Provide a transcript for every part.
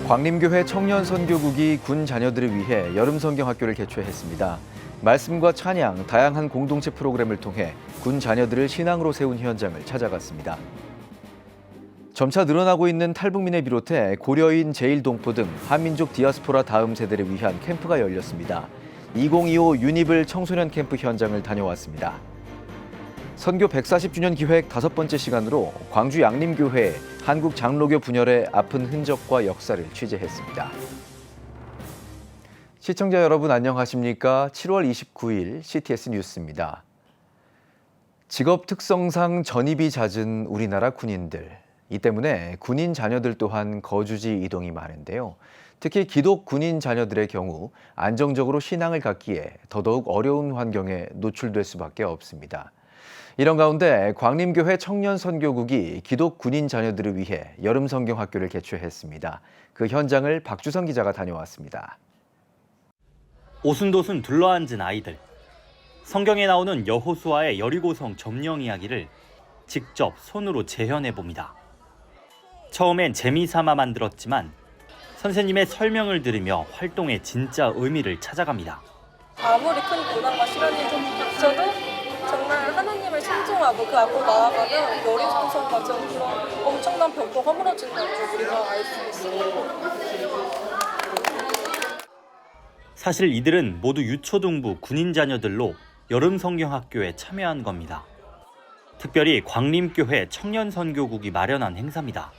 광림교회 청년선교국이 군 자녀들을 위해 여름성경학교를 개최했습니다. 말씀과 찬양, 다양한 공동체 프로그램을 통해 군 자녀들을 신앙으로 세운 현장을 찾아갔습니다. 점차 늘어나고 있는 탈북민을 비롯해 고려인, 제1동포 등 한민족 디아스포라 다음 세대를 위한 캠프가 열렸습니다. 2025 유니블 청소년 캠프 현장을 다녀왔습니다. 선교 140주년 기획 5번째 시간으로 광주 양림교회 한국장로교 분열의 아픈 흔적과 역사를 취재했습니다. 시청자 여러분 안녕하십니까? 7월 29일 CTS 뉴스입니다. 직업 특성상 전입이 잦은 우리나라 군인들. 이 때문에 군인 자녀들 또한 거주지 이동이 많은데요. 특히 기독 군인 자녀들의 경우 안정적으로 신앙을 갖기에 더더욱 어려운 환경에 노출될 수밖에 없습니다. 이런 가운데 광림교회 청년선교국이 기독 군인 자녀들을 위해 여름성경학교를 개최했습니다. 그 현장을 박주성 기자가 다녀왔습니다. 오순도순 둘러앉은 아이들. 성경에 나오는 여호수아의 여리고성 점령 이야기를 직접 손으로 재현해봅니다. 처음엔 재미삼아 만들었지만 선생님의 설명을 들으며 활동의 진짜 의미를 찾아갑니다. 아무리 큰 고난과 시련이 닥쳐도 정말 하나님을 순종하고 그 앞으로 나아가면 여리고성 같은 그런 엄청난 벽도 허물어진다는 걸 우리가 알 수 있어요. 사실 이들은 모두 유초등부 군인 자녀들로 여름성경학교에 참여한 겁니다. 특별히 광림교회 청년선교국이 마련한 행사입니다.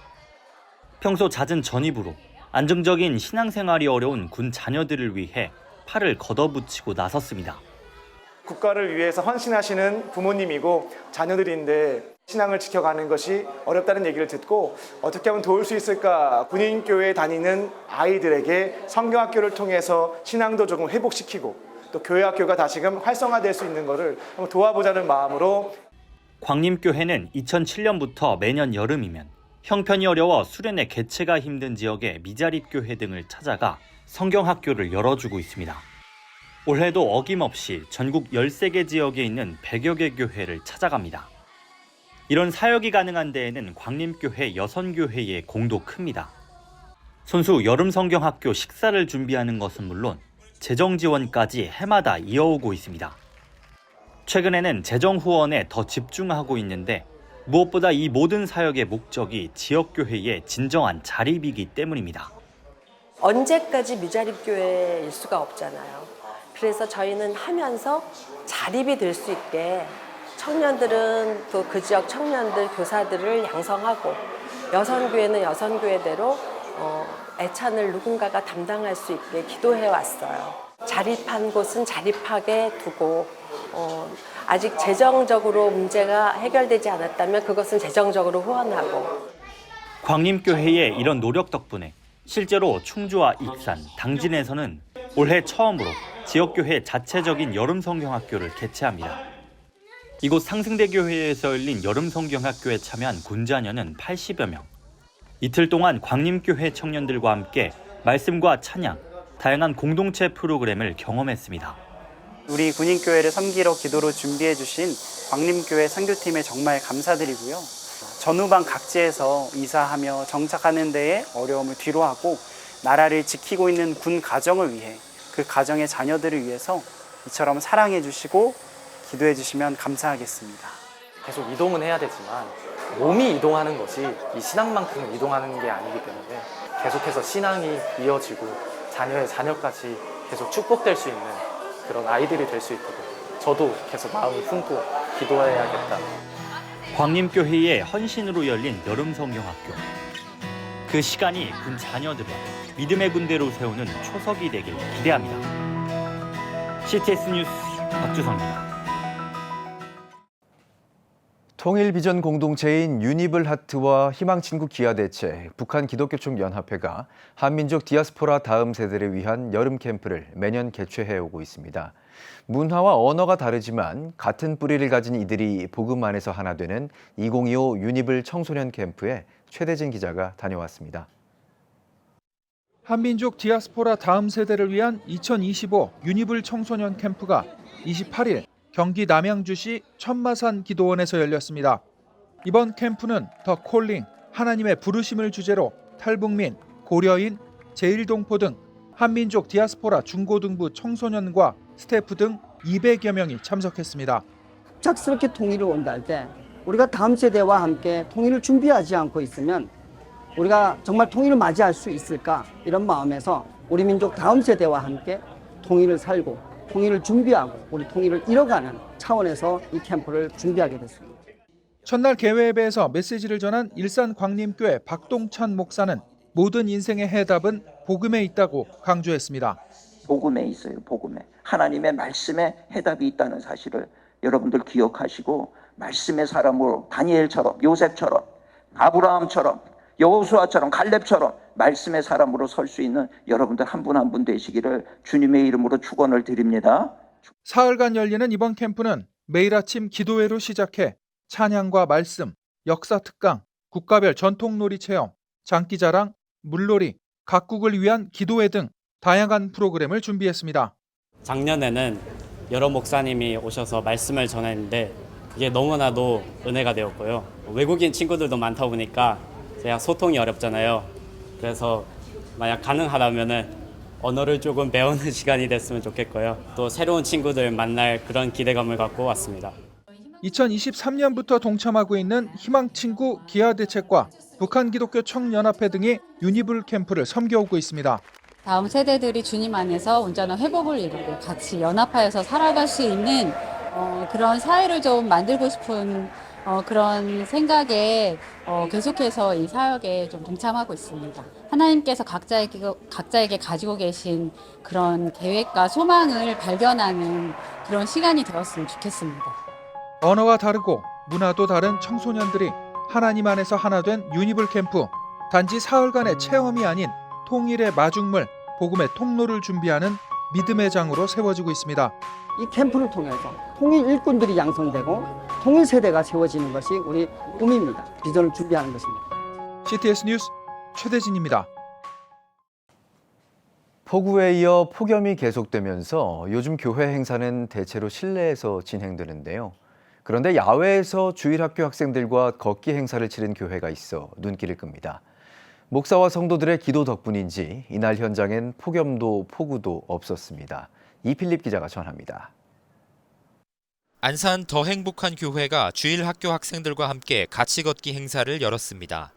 평소 잦은 전입으로 안정적인 신앙생활이 어려운 군 자녀들을 위해 팔을 걷어붙이고 나섰습니다. 국가를 위해서 헌신하시는 부모님이고 자녀들인데 신앙을 지켜가는 것이 어렵다는 얘기를 듣고 어떻게 하면 도울 수 있을까? 군인교회에 다니는 아이들에게 성경학교를 통해서 신앙도 조금 회복시키고 또 교회학교가 다시금 활성화될 수 있는 것을 한번 도와보자는 마음으로 광림교회는 2007년부터 매년 여름이면 형편이 어려워 수련회 개최가 힘든 지역의 미자립교회 등을 찾아가 성경학교를 열어주고 있습니다. 올해도 어김없이 전국 13개 지역에 있는 100여 개 교회를 찾아갑니다. 이런 사역이 가능한 데에는 광림교회 여선교회의 공도 큽니다. 손수 여름성경학교 식사를 준비하는 것은 물론 재정 지원까지 해마다 이어오고 있습니다. 최근에는 재정 후원에 더 집중하고 있는데 무엇보다 이 모든 사역의 목적이 지역교회의 진정한 자립이기 때문입니다. 언제까지 미자립교회일 수가 없잖아요. 그래서 저희는 하면서 자립이 될 수 있게 청년들은 또 그 지역 청년들, 교사들을 양성하고 여선교회는 여선교회대로 애찬을 누군가가 담당할 수 있게 기도해 왔어요. 자립한 곳은 자립하게 두고 아직 재정적으로 문제가 해결되지 않았다면 그것은 재정적으로 후원하고. 광림교회의 이런 노력 덕분에 실제로 충주와 익산, 당진에서는 올해 처음으로 지역교회 자체적인 여름성경학교를 개최합니다. 이곳 상승대 교회에서 열린 여름성경학교에 참여한 군자녀는 80여 명. 이틀 동안 광림교회 청년들과 함께 말씀과 찬양, 다양한 공동체 프로그램을 경험했습니다. 우리 군인교회를 섬기러 기도로 준비해 주신 광림교회 선교팀에 정말 감사드리고요. 전후방 각지에서 이사하며 정착하는 데에 어려움을 뒤로하고 나라를 지키고 있는 군 가정을 위해 그 가정의 자녀들을 위해서 이처럼 사랑해 주시고 기도해 주시면 감사하겠습니다. 계속 이동은 해야 되지만 몸이 이동하는 것이 이 신앙만큼 이동하는 게 아니기 때문에 계속해서 신앙이 이어지고 자녀의 자녀까지 계속 축복될 수 있는 그런 아이들이 될 수 있도록 저도 계속 마음을 품고 기도해야겠다. 광림교회의 헌신으로 열린 여름성경학교. 그 시간이 군 자녀들을 믿음의 군대로 세우는 초석이 되길 기대합니다. CTS 뉴스 박주성입니다. 통일비전 공동체인 유니블 하트와 희망친구 기아대책, 북한 기독교총연합회가 한민족 디아스포라 다음 세대를 위한 여름 캠프를 매년 개최해오고 있습니다. 문화와 언어가 다르지만 같은 뿌리를 가진 이들이 복음 안에서 하나 되는 2025 유니블 청소년 캠프에 최대진 기자가 다녀왔습니다. 한민족 디아스포라 다음 세대를 위한 2025 유니블 청소년 캠프가 28일 경기 남양주시 천마산 기도원에서 열렸습니다. 이번 캠프는 더 콜링, 하나님의 부르심을 주제로 탈북민, 고려인, 제1동포 등 한민족 디아스포라 중고등부 청소년과 스태프 등 200여 명이 참석했습니다. 갑작스럽게 통일을 온다 할 때 우리가 다음 세대와 함께 통일을 준비하지 않고 있으면 우리가 정말 통일을 맞이할 수 있을까, 이런 마음에서 우리 민족 다음 세대와 함께 통일을 살고 통일을 준비하고 우리 통일을 이뤄가는 차원에서 이 캠프를 준비하게 됐습니다. 첫날 개회에서 메시지를 전한 일산 광림교회 박동찬 목사는 모든 인생의 해답은 복음에 있다고 강조했습니다. 복음에 있어요. 복음에. 하나님의 말씀에 해답이 있다는 사실을 여러분들 기억하시고, 말씀의 사람으로 다니엘처럼, 요셉처럼, 아브라함처럼, 여호수아처럼, 갈렙처럼 말씀의 사람으로 설 수 있는 여러분들 한 분 한 분 되시기를 주님의 이름으로 축원을 드립니다. 사흘간 열리는 이번 캠프는 매일 아침 기도회로 시작해 찬양과 말씀, 역사 특강, 국가별 전통놀이 체험, 장기자랑, 물놀이, 각국을 위한 기도회 등 다양한 프로그램을 준비했습니다. 작년에는 여러 목사님이 오셔서 말씀을 전했는데 이게 너무나도 은혜가 되었고요. 외국인 친구들도 많다 보니까 제가 소통이 어렵잖아요. 그래서 만약 가능하다면은 언어를 조금 배우는 시간이 됐으면 좋겠고요. 또 새로운 친구들 만날 그런 기대감을 갖고 왔습니다. 2023년부터 동참하고 있는 희망친구 기아대책과 북한기독교청년합회 등이 유니불 캠프를 섬겨오고 있습니다. 다음 세대들이 주님 안에서 온전한 회복을 이루고 같이 연합하여서 살아갈 수 있는 그런 사회를 좀 만들고 싶은 그런 생각에 계속해서 이 사역에 좀 동참하고 있습니다. 하나님께서 각자에게 가지고 계신 그런 계획과 소망을 발견하는 그런 시간이 되었으면 좋겠습니다. 언어가 다르고 문화도 다른 청소년들이 하나님 안에서 하나 된 유니불 캠프, 단지 사흘간의 체험이 아닌 통일의 마중물, 복음의 통로를 준비하는 믿음의 장으로 세워지고 있습니다. 이 캠프를 통해서 통일 일꾼들이 양성되고 통일 세대가 세워지는 것이 우리 꿈입니다. 비전을 준비하는 것입니다. CTS 뉴스 최대진입니다. 폭우에 이어 폭염이 계속되면서 요즘 교회 행사는 대체로 실내에서 진행되는데요. 그런데 야외에서 주일학교 학생들과 걷기 행사를 치른 교회가 있어 눈길을 끕니다. 목사와 성도들의 기도 덕분인지 이날 현장엔 폭염도 폭우도 없었습니다. 이필립 기자가 전합니다. 안산 더 행복한 교회가 주일 학교 학생들과 함께 같이 걷기 행사를 열었습니다.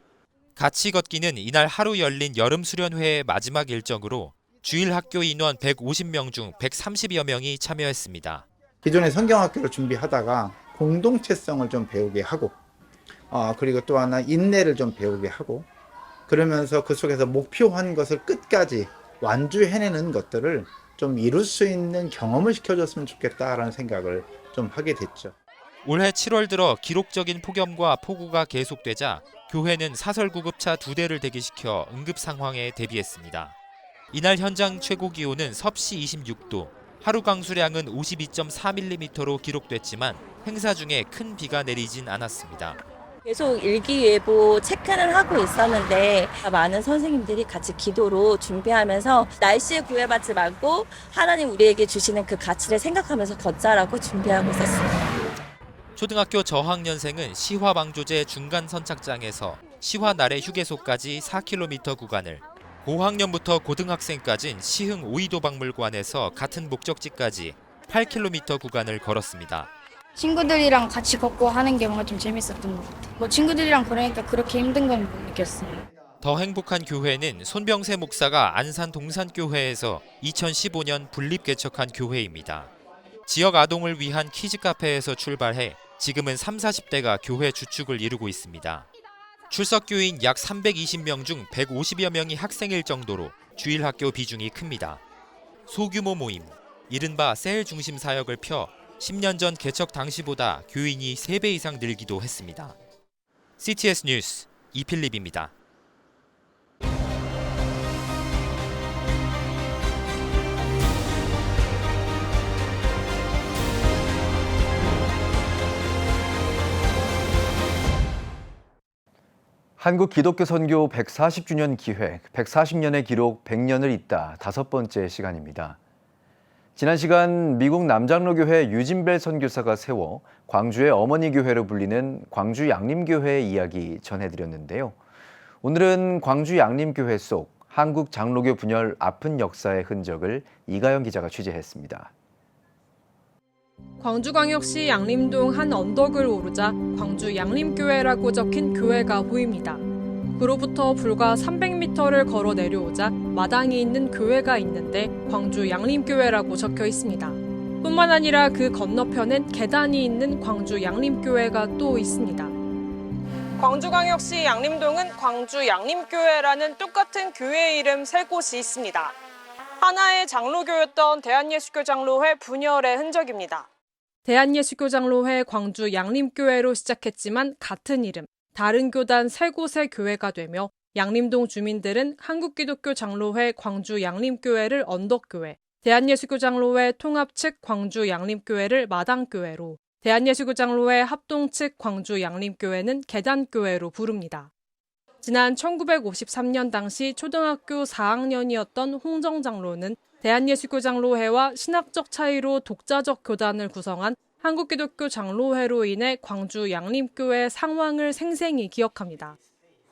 같이 걷기는 이날 하루 열린 여름 수련회의 마지막 일정으로 주일 학교 인원 150명 중 130여 명이 참여했습니다. 기존의 성경학교를 준비하다가 공동체성을 좀 배우게 하고 그리고 또 하나 인내를 좀 배우게 하고, 그러면서 그 속에서 목표한 것을 끝까지 완주해내는 것들을 좀 이룰 수 있는 경험을 시켜줬으면 좋겠다라는 생각을 좀 하게 됐죠. 올해 7월 들어 기록적인 폭염과 폭우가 계속되자 교회는 사설 구급차 2대를 대기시켜 응급 상황에 대비했습니다. 이날 현장 최고 기온은 섭씨 26도, 하루 강수량은 52.4mm로 기록됐지만 행사 중에 큰 비가 내리진 않았습니다. 계속 일기예보 체크를 하고 있었는데 많은 선생님들이 같이 기도로 준비하면서 날씨에 구애받지 말고 하나님 우리에게 주시는 그 가치를 생각하면서 걷자라고 준비하고 있었습니다. 초등학교 저학년생은 시화방조제 중간 선착장에서 시화 나래 휴게소까지 4km 구간을, 고학년부터 고등학생까지는 시흥 오이도 박물관에서 같은 목적지까지 8km 구간을 걸었습니다. 친구들이랑 같이 걷고 하는 게 뭔가 좀 재밌었던 것 같아요. 친구들이랑 걸으니까 그렇게 힘든 건 못 느꼈어요. 더 행복한 교회는 손병세 목사가 안산 동산교회에서 2015년 분립 개척한 교회입니다. 지역 아동을 위한 키즈 카페에서 출발해 지금은 30-40대가 교회 주축을 이루고 있습니다. 출석 교인 약 320명 중 150여 명이 학생일 정도로 주일 학교 비중이 큽니다. 소규모 모임, 이른바 셀 중심 사역을 펴 10년 전 개척 당시보다 교인이 3배 이상 늘기도 했습니다. CTS 뉴스 이필립입니다. 한국 기독교 선교 140주년 기획, 140년의 기록 100년을 잇다 5번째 시간입니다. 지난 시간 미국 남장로교회 유진벨 선교사가 세워 광주의 어머니 교회로 불리는 광주 양림교회의 이야기 전해드렸는데요. 오늘은 광주 양림교회 속 한국 장로교 분열 아픈 역사의 흔적을 이가영 기자가 취재했습니다. 광주광역시 양림동 한 언덕을 오르자 광주 양림교회라고 적힌 교회가 보입니다. 그로부터 불과 300m를 걸어 내려오자 마당이 있는 교회가 있는데 광주 양림교회라고 적혀 있습니다. 뿐만 아니라 그 건너편엔 계단이 있는 광주 양림교회가 또 있습니다. 광주광역시 양림동은 광주 양림교회라는 똑같은 교회 이름 3곳이 있습니다. 하나의 장로교였던 대한예수교 장로회 분열의 흔적입니다. 대한예수교 장로회 광주 양림교회로 시작했지만 같은 이름, 다른 교단 3곳의 교회가 되며 양림동 주민들은 한국기독교 장로회 광주 양림교회를 언덕교회, 대한예수교 장로회 통합 측 광주 양림교회를 마당교회로, 대한예수교 장로회 합동 측 광주 양림교회는 계단교회로 부릅니다. 지난 1953년 당시 초등학교 4학년이었던 홍정 장로는 대한예수교 장로회와 신학적 차이로 독자적 교단을 구성한 한국기독교 장로회로 인해 광주 양림교회 상황을 생생히 기억합니다.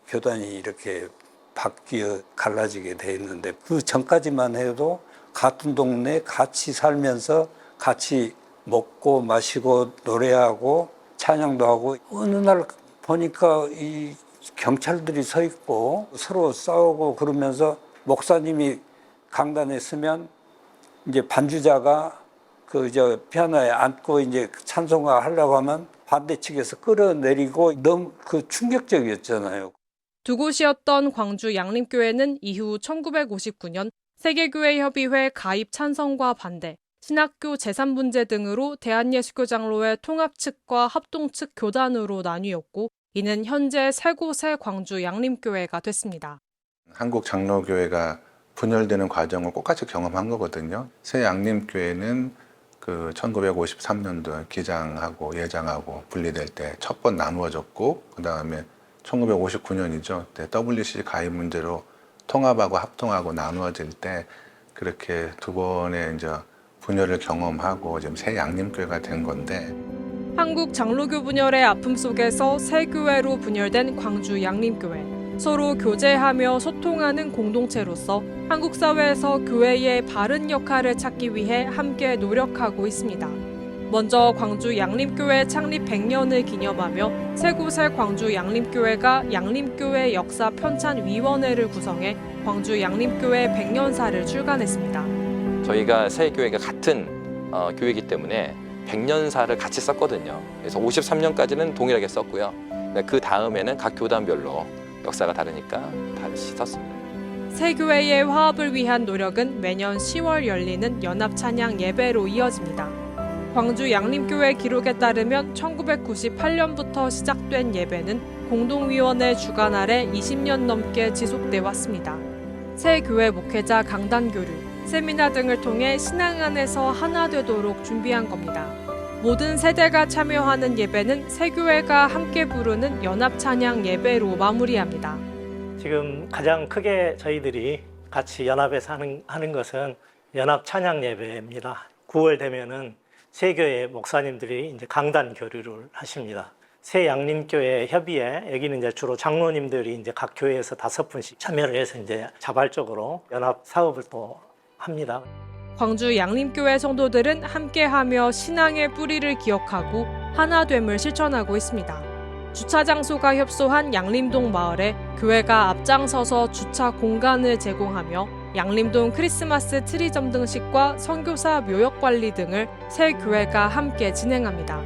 교단이 이렇게 바뀌어 갈라지게 돼 있는데 그 전까지만 해도 같은 동네 같이 살면서 같이 먹고 마시고 노래하고 찬양도 하고 어느 날 보니까 이 경찰들이 서 있고 서로 싸우고 그러면서 목사님이 강단에 서면 이제 반주자가 피아노에 앉고 이제 찬송가 하려고 하면 반대 측에서 끌어내리고 너무 충격적이었잖아요. 두 곳이었던 광주 양림교회는 이후 1959년 세계교회협의회 가입 찬성과 반대, 신학교 재산 문제 등으로 대한예수교 장로회 통합 측과 합동 측 교단으로 나뉘었고 이는 현재 3곳의 광주 양림교회가 됐습니다. 한국 장로교회가 분열되는 과정을 똑같이 경험한 거거든요. 새 양림교회는 1953년도 기장하고 예장하고 분리될 때 첫 번 나누어졌고 그 다음에 1959년이죠. WC 가입 문제로 통합하고 합동하고 나누어질 때 그렇게 두 번의 이제 분열을 경험하고 지금 새 양림교회가 된 건데 한국 장로교 분열의 아픔 속에서 새 교회로 분열된 광주 양림교회. 서로 교제하며 소통하는 공동체로서 한국 사회에서 교회의 바른 역할을 찾기 위해 함께 노력하고 있습니다. 먼저 광주 양림교회 창립 100년을 기념하며 세 곳의 광주 양림교회가 양림교회 역사 편찬위원회를 구성해 광주 양림교회 100년사를 출간했습니다. 저희가 세 교회가 같은 교회이기 때문에 100년사를 같이 썼거든요. 그래서 53년까지는 동일하게 썼고요. 그 다음에는 각 교단별로 역사가 다르니까 다시 썼습니다. 세 교회의 화합을 위한 노력은 매년 10월 열리는 연합찬양 예배로 이어집니다. 광주 양림교회 기록에 따르면 1998년부터 시작된 예배는 공동위원회 주관 아래 20년 넘게 지속돼 왔습니다. 새 교회 목회자 강단교류, 세미나 등을 통해 신앙 안에서 하나 되도록 준비한 겁니다. 모든 세대가 참여하는 예배는 새 교회가 함께 부르는 연합찬양 예배로 마무리합니다. 지금 가장 크게 저희들이 같이 연합해서 하는 것은 연합찬양 예배입니다. 9월 되면은 세 교회 목사님들이 이제 강단 교류를 하십니다. 새 양림교회 협의회, 여기는 이제 주로 장로님들이 이제 각 교회에서 5분씩 참여를 해서 이제 자발적으로 연합 사업을 또 합니다. 광주 양림교회 성도들은 함께하며 신앙의 뿌리를 기억하고 하나됨을 실천하고 있습니다. 주차 장소가 협소한 양림동 마을에 교회가 앞장서서 주차 공간을 제공하며 양림동 크리스마스 트리 점등식과 선교사 묘역 관리 등을 새 교회가 함께 진행합니다.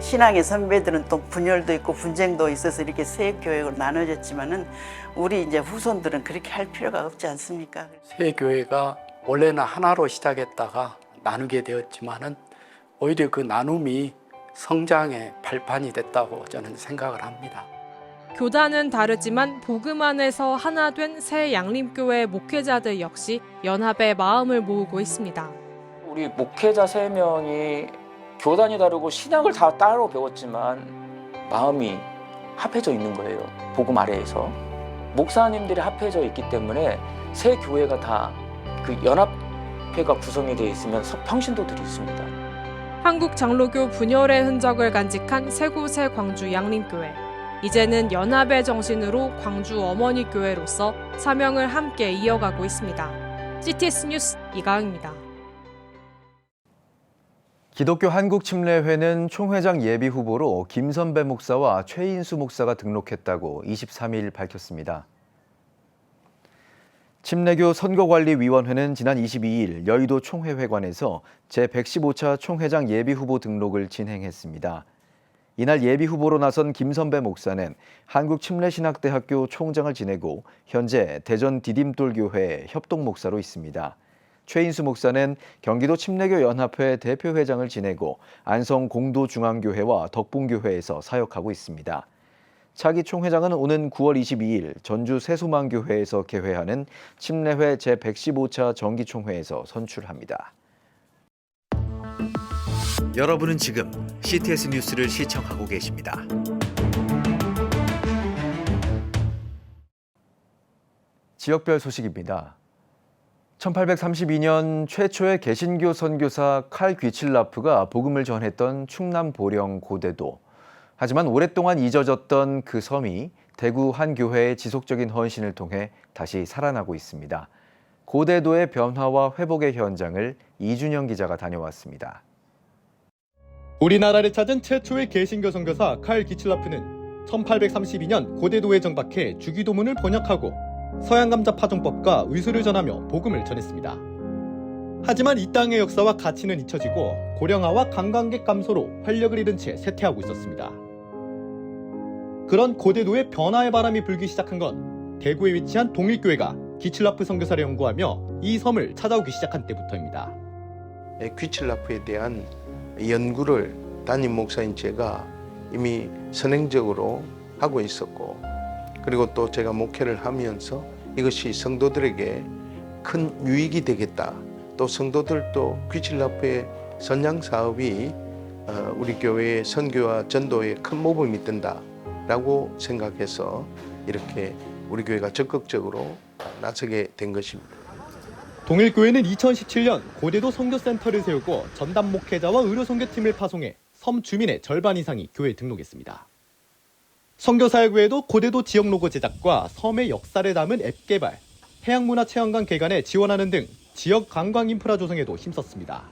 신앙의 선배들은 또 분열도 있고 분쟁도 있어서 이렇게 새 교회로 나눠졌지만은 우리 이제 후손들은 그렇게 할 필요가 없지 않습니까? 새 교회가 원래는 하나로 시작했다가 나누게 되었지만은 오히려 그 나눔이 성장의 발판이 됐다고 저는 생각을 합니다. 교단은 다르지만 복음 안에서 하나 된 새 양림교회 목회자들 역시 연합의 마음을 모으고 있습니다. 우리 목회자 3명이 교단이 다르고 신학을 다 따로 배웠지만 마음이 합해져 있는 거예요. 복음 아래에서. 목사님들이 합해져 있기 때문에 새 교회가 다 그 연합회가 구성이 되어 있으면 평신도들이 있습니다. 한국 장로교 분열의 흔적을 간직한 세 곳의 광주 양림교회. 이제는 연합의 정신으로 광주 어머니 교회로서 사명을 함께 이어가고 있습니다. CTS 뉴스 이가은입니다. 기독교 한국침례회는 총회장 예비 후보로 김선배 목사와 최인수 목사가 등록했다고 23일 밝혔습니다. 침례교 선거관리위원회는 지난 22일 여의도 총회회관에서 제115차 총회장 예비 후보 등록을 진행했습니다. 이날 예비 후보로 나선 김선배 목사는 한국침례신학대학교 총장을 지내고 현재 대전 디딤돌교회 협동 목사로 있습니다. 최인수 목사는 경기도 침례교연합회 대표회장을 지내고 안성 공도중앙교회와 덕분교회에서 사역하고 있습니다. 차기 총회장은 오는 9월 22일 전주 세수망교회에서 개회하는 침례회 제115차 정기총회에서 선출합니다. 여러분은 지금 CTS 뉴스를 시청하고 계십니다. 지역별 소식입니다. 1832년 최초의 개신교 선교사 칼 귀칠라프가 복음을 전했던 충남 보령 고대도. 하지만 오랫동안 잊어졌던 그 섬이 대구 한 교회의 지속적인 헌신을 통해 다시 살아나고 있습니다. 고대도의 변화와 회복의 현장을 이준영 기자가 다녀왔습니다. 우리나라를 찾은 최초의 개신교 선교사 칼 귀칠라프는 1832년 고대도에 정박해 주기도문을 번역하고 서양감자 파종법과 의술을 전하며 복음을 전했습니다. 하지만 이 땅의 역사와 가치는 잊혀지고 고령화와 관광객 감소로 활력을 잃은 채 쇠퇴하고 있었습니다. 그런 고대도의 변화의 바람이 불기 시작한 건 대구에 위치한 동일교회가 귀칠라프 선교사를 연구하며 이 섬을 찾아오기 시작한 때부터입니다. 귀칠라프에 대한 연구를 담임 목사인 제가 이미 선행적으로 하고 있었고, 그리고 또 제가 목회를 하면서 이것이 성도들에게 큰 유익이 되겠다. 또 성도들도 귀칠라프의 선양 사업이 우리 교회의 선교와 전도에 큰 모범이 된다라고 생각해서 이렇게 우리 교회가 적극적으로 나서게 된 것입니다. 동일교회는 2017년 고대도 선교센터를 세우고 전담 목회자와 의료선교팀을 파송해 섬 주민의 절반 이상이 교회에 등록했습니다. 선교사역 외에도 고대도 지역 로고 제작과 섬의 역사를 담은 앱 개발, 해양문화체험관 개관에 지원하는 등 지역 관광 인프라 조성에도 힘썼습니다.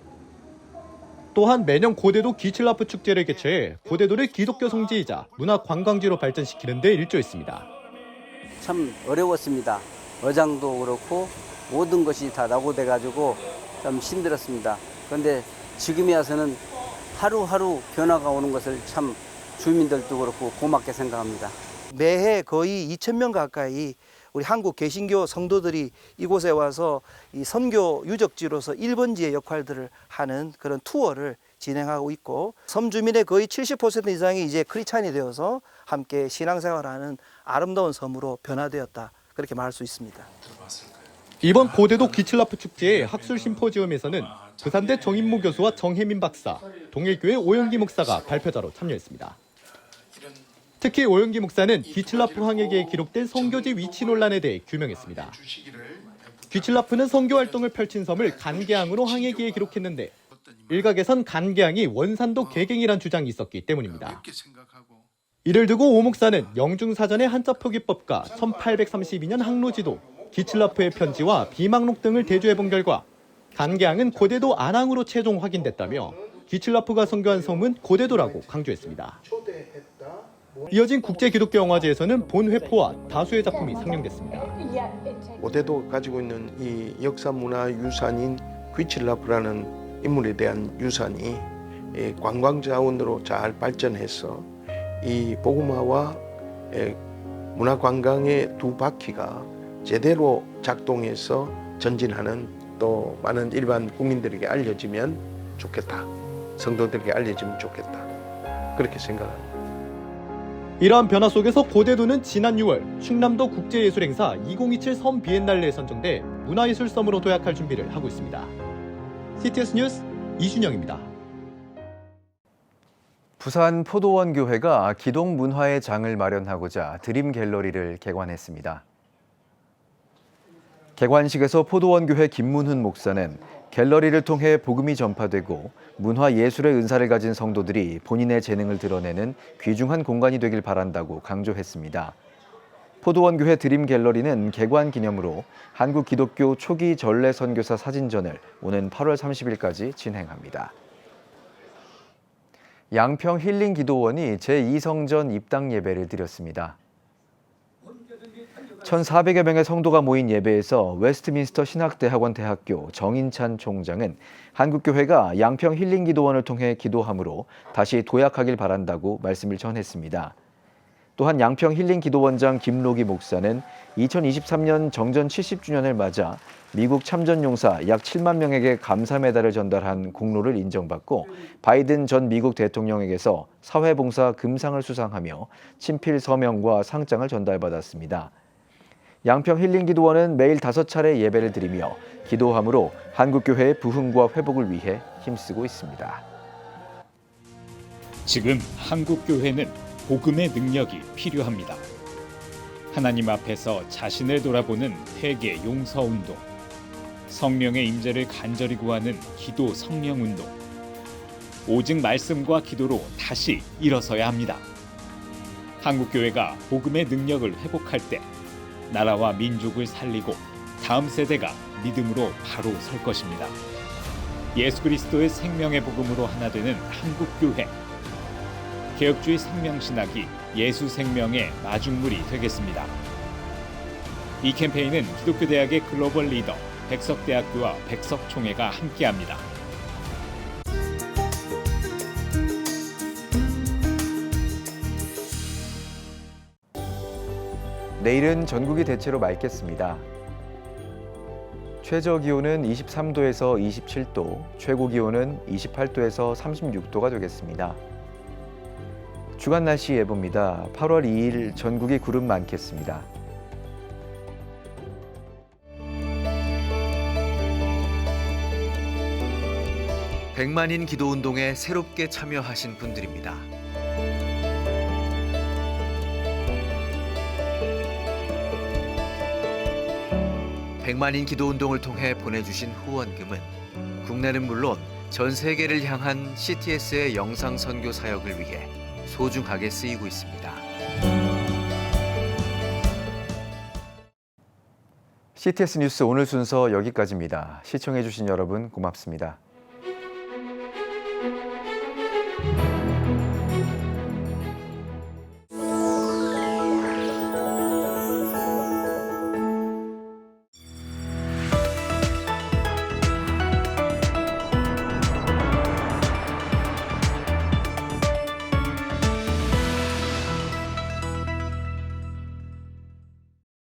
또한 매년 고대도 귀칠라프 축제를 개최해 고대도를 기독교 성지이자 문화관광지로 발전시키는 데 일조했습니다. 참 어려웠습니다. 어장도 그렇고 모든 것이 다 낙오돼가지고 좀 힘들었습니다. 그런데 지금에 와서는 하루하루 변화가 오는 것을 참 주민들도 그렇고 고맙게 생각합니다. 매해 거의 2,000명 가까이 우리 한국 개신교 성도들이 이곳에 와서 이 선교 유적지로서 1번지의 역할들을 하는 그런 투어를 진행하고 있고, 섬 주민의 거의 70% 이상이 이제 크리스찬이 되어서 함께 신앙생활하는 아름다운 섬으로 변화되었다, 그렇게 말할 수 있습니다. 이번 고대도 귀칠라프 축제의 학술 심포지엄에서는 부산대 정인모 교수와 정혜민 박사, 동일교회 오영기 목사가 발표자로 참여했습니다. 특히 오영기 목사는 귀칠라프 항해기에 기록된 선교지 위치 논란에 대해 규명했습니다. 귀칠라프는 선교 활동을 펼친 섬을 간계항으로 항해기에 기록했는데 일각에선 간계항이 원산도 개갱이란 주장이 있었기 때문입니다. 이를 두고 오 목사는 영중사전의 한자 표기법과 1832년 항로지도, 귀칠라프의 편지와 비망록 등을 대조해본 결과 간계항은 고대도 안항으로 최종 확인됐다며 귀칠라프가 선교한 섬은 고대도라고 강조했습니다. 이어진 국제기독교영화제에서는 본 회포와 다수의 작품이 상영됐습니다. 고대도가 가지고 있는 이 역사 문화 유산인 귀칠라프라는 인물에 대한 유산이 관광 자원으로 잘 발전해서 이 복음화와 문화 관광의 두 바퀴가 제대로 작동해서 전진하는, 또 많은 일반 국민들에게 알려지면 좋겠다, 성도들에게 알려지면 좋겠다, 그렇게 생각합니다. 이러한 변화 속에서 고대도는 지난 6월 충남도 국제예술행사 2027 섬 비엔날레에 선정돼 문화예술섬으로 도약할 준비를 하고 있습니다. CTS 뉴스 이준영입니다. 부산 포도원 교회가 기동 문화의 장을 마련하고자 드림 갤러리를 개관했습니다. 개관식에서 포도원교회 김문훈 목사는 갤러리를 통해 복음이 전파되고 문화 예술의 은사를 가진 성도들이 본인의 재능을 드러내는 귀중한 공간이 되길 바란다고 강조했습니다. 포도원교회 드림 갤러리는 개관 기념으로 한국 기독교 초기 전래 선교사 사진전을 오는 8월 30일까지 진행합니다. 양평 힐링 기도원이 제2성전 입당 예배를 드렸습니다. 1,400여 명의 성도가 모인 예배에서 웨스트민스터 신학대학원 대학교 정인찬 총장은 한국교회가 양평 힐링 기도원을 통해 기도함으로 다시 도약하길 바란다고 말씀을 전했습니다. 또한 양평 힐링 기도원장 김로기 목사는 2023년 정전 70주년을 맞아 미국 참전용사 약 7만 명에게 감사 메달을 전달한 공로를 인정받고 바이든 전 미국 대통령에게서 사회봉사 금상을 수상하며 친필 서명과 상장을 전달받았습니다. 양평 힐링 기도원은 매일 5차례 예배를 드리며 기도함으로 한국교회의 부흥과 회복을 위해 힘쓰고 있습니다. 지금 한국교회는 복음의 능력이 필요합니다. 하나님 앞에서 자신을 돌아보는 회개 용서 운동, 성령의 임재를 간절히 구하는 기도 성령 운동, 오직 말씀과 기도로 다시 일어서야 합니다. 한국교회가 복음의 능력을 회복할 때 나라와 민족을 살리고 다음 세대가 믿음으로 바로 설 것입니다. 예수 그리스도의 생명의 복음으로 하나 되는 한국교회. 개혁주의 생명신학이 예수 생명의 마중물이 되겠습니다. 이 캠페인은 기독교대학의 글로벌 리더 백석대학교와 백석총회가 함께합니다. 내일은 전국이 대체로 맑겠습니다. 최저 기온은 23도에서 27도, 최고 기온은 28도에서 36도가 되겠습니다. 주간 날씨 예보입니다. 8월 2일 전국이 구름 많겠습니다. 백만인 기도운동에 새롭게 참여하신 분들입니다. 백만인 기도운동을 통해 보내주신 후원금은 국내는 물론 전 세계를 향한 CTS의 영상 선교 사역을 위해 소중하게 쓰이고 있습니다. CTS 뉴스 오늘 순서 여기까지입니다. 시청해주신 여러분 고맙습니다.